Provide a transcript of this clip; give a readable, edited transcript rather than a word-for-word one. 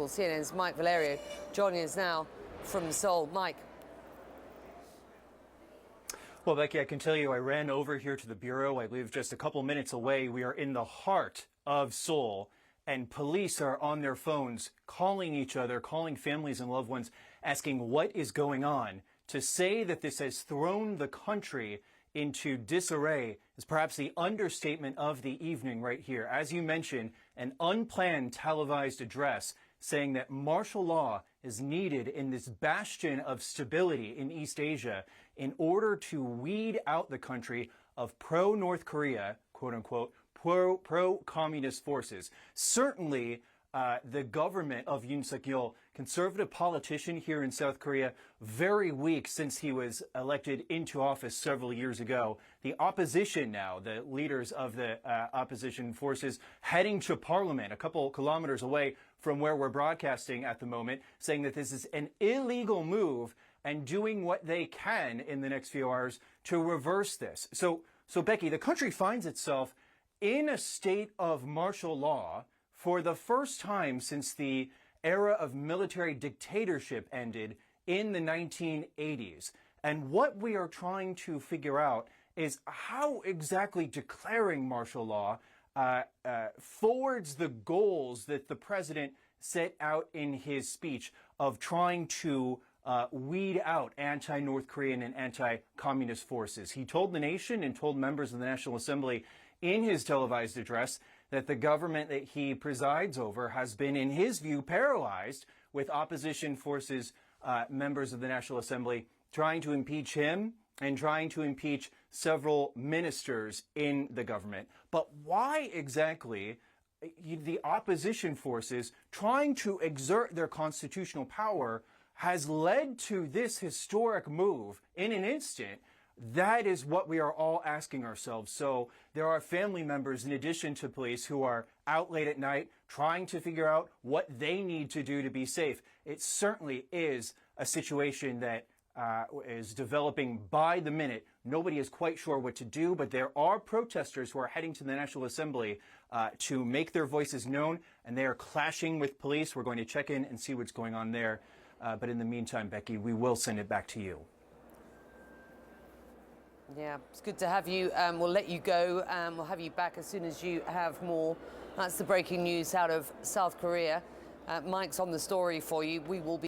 Well, CNN's Mike Valerio joining us now from Seoul. Mike. Well, Becky, I can tell you I ran over here to the Bureau. I live just a couple minutes away. We are in the heart of Seoul, and police are on their phones calling each other, calling families and loved ones, asking what is going on. To say that this has thrown the country into disarray is perhaps the understatement of the evening right here. As you mentioned, an unplanned televised address saying that martial law is needed in this bastion of stability in East Asia in order to weed out the country of pro-North Korea, quote unquote, pro-communist forces. Certainly, the government of Yoon Yeol, conservative politician here in South Korea, very weak since he was elected into office several years ago. The opposition now, the leaders of the opposition forces heading to parliament a couple kilometers away from where we're broadcasting at the moment, saying that this is an illegal move and doing what they can in the next few hours to reverse this. So Becky, the country finds itself in a state of martial law for the first time since the era of military dictatorship ended in the 1980s. And what we are trying to figure out is how exactly declaring martial law forwards the goals that the president set out in his speech of trying to weed out anti-North Korean and anti-communist forces. He told the nation and told members of the National Assembly in his televised address that the government that he presides over has been, in his view, paralyzed with opposition forces, members of the National Assembly, trying to impeach him and trying to impeach several ministers in the government. But why exactly the opposition forces trying to exert their constitutional power has led to this historic move in an instant? That is what we are all asking ourselves. So there are family members, in addition to police, who are out late at night trying to figure out what they need to do to be safe. It certainly is a situation that is developing by the minute. Nobody is quite sure what to do, but there are protesters who are heading to the National Assembly to make their voices known, and they are clashing with police. We're going to check in and see what's going on there. But in the meantime, Becky, we will send it back to you. Yeah, it's good to have you. We'll let you go. We'll have you back as soon as you have more. That's the breaking news out of South Korea. Mike's on the story for you. We will be